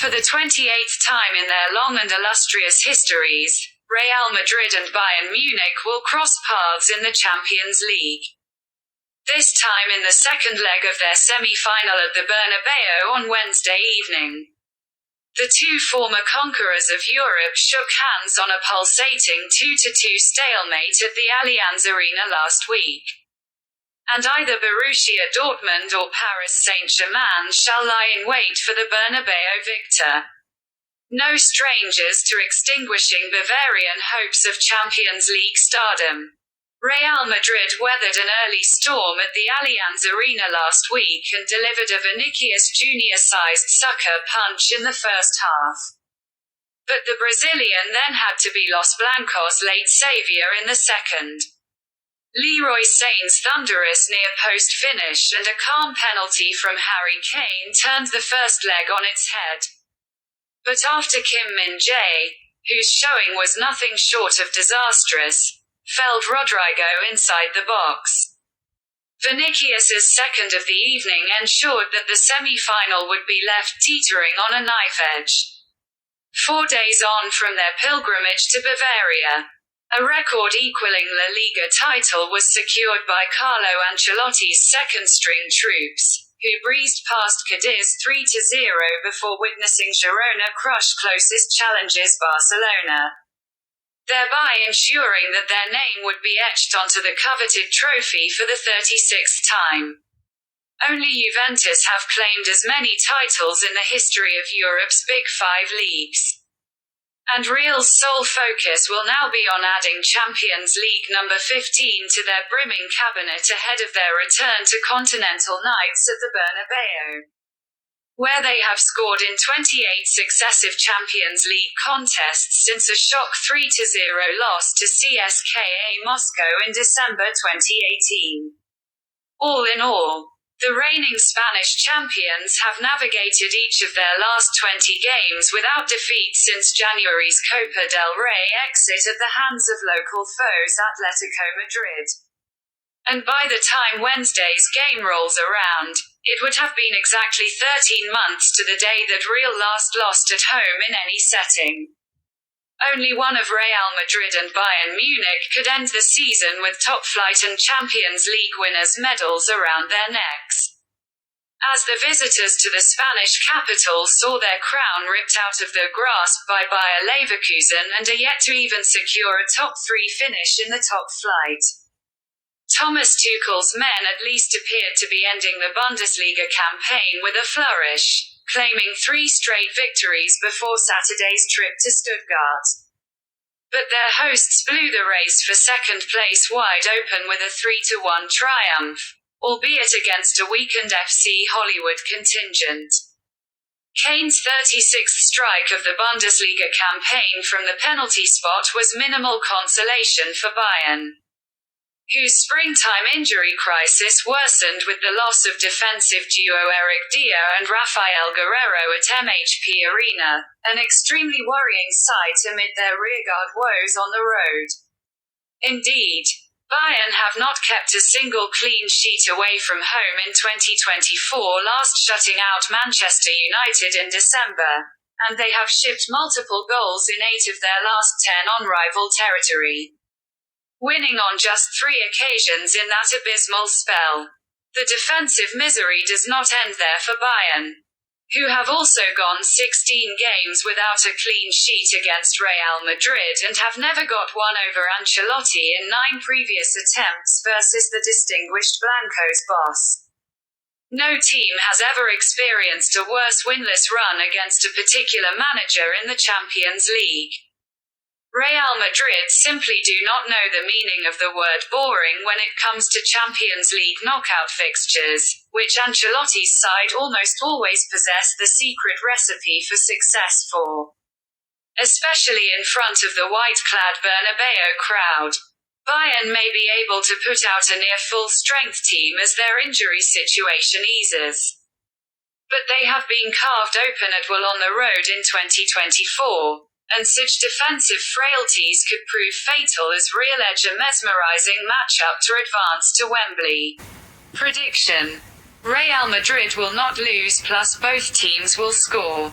For the 28th time in their long and illustrious histories, Real Madrid and Bayern Munich will cross paths in the Champions League. This time in the second leg of their semi-final at the Bernabeu on Wednesday evening. The two former conquerors of Europe shook hands on a pulsating 2-2 stalemate at the Allianz Arena last week. And either Borussia Dortmund or Paris Saint-Germain shall lie in wait for the Bernabeu victor. No strangers to extinguishing Bavarian hopes of Champions League stardom. Real Madrid weathered an early storm at the Allianz Arena last week and delivered a Vinicius Jr.-sized sucker punch in the first half. But the Brazilian then had to be Los Blancos' late saviour in the second. Leroy Sané's thunderous near-post finish and a calm penalty from Harry Kane turned the first leg on its head. But after Kim Min-jae, whose showing was nothing short of disastrous, felled Rodrigo inside the box. Vinicius's second of the evening ensured that the semi-final would be left teetering on a knife edge. 4 days on from their pilgrimage to Bavaria, a record-equaling La Liga title was secured by Carlo Ancelotti's second-string troops, who breezed past Cadiz 3-0 before witnessing Girona crush closest challengers Barcelona, thereby ensuring that their name would be etched onto the coveted trophy for the 36th time. Only Juventus have claimed as many titles in the history of Europe's Big Five leagues. And Real's sole focus will now be on adding Champions League number 15 to their brimming cabinet ahead of their return to continental nights at the Bernabeu, where they have scored in 28 successive Champions League contests since a shock 3-0 loss to CSKA Moscow in December 2018. All in all, the reigning Spanish champions have navigated each of their last 20 games without defeat since January's Copa del Rey exit at the hands of local foes Atletico Madrid. And by the time Wednesday's game rolls around, it would have been exactly 13 months to the day that Real last lost at home in any setting. Only one of Real Madrid and Bayern Munich could end the season with top-flight and Champions League winners' medals around their necks. As the visitors to the Spanish capital saw their crown ripped out of their grasp by Bayer Leverkusen and are yet to even secure a top-3 finish in the top flight. Thomas Tuchel's men at least appeared to be ending the Bundesliga campaign with a flourish, claiming 3 straight victories before Saturday's trip to Stuttgart. But their hosts blew the race for second place wide open with a 3-1 triumph, albeit against a weakened FC Hollywood contingent. Kane's 36th strike of the Bundesliga campaign from the penalty spot was minimal consolation for Bayern, whose springtime injury crisis worsened with the loss of defensive duo Eric Dier and Rafael Guerreiro at MHP Arena, an extremely worrying sight amid their rearguard woes on the road. Indeed, Bayern have not kept a single clean sheet away from home in 2024, last shutting out Manchester United in December, and they have shipped multiple goals in 8 of their last 10 on rival territory, winning on just 3 occasions in that abysmal spell. The defensive misery does not end there for Bayern, who have also gone 16 games without a clean sheet against Real Madrid and have never got one over Ancelotti in 9 previous attempts versus the distinguished Blancos boss. No team has ever experienced a worse winless run against a particular manager in the Champions League. Real Madrid simply do not know the meaning of the word boring when it comes to Champions League knockout fixtures, which Ancelotti's side almost always possess the secret recipe for success for. Especially in front of the white-clad Bernabeu crowd, Bayern may be able to put out a near full-strength team as their injury situation eases. But they have been carved open at will on the road in 2024. And such defensive frailties could prove fatal as Real edge a mesmerizing matchup to advance to Wembley. Prediction: Real Madrid will not lose, plus both teams will score.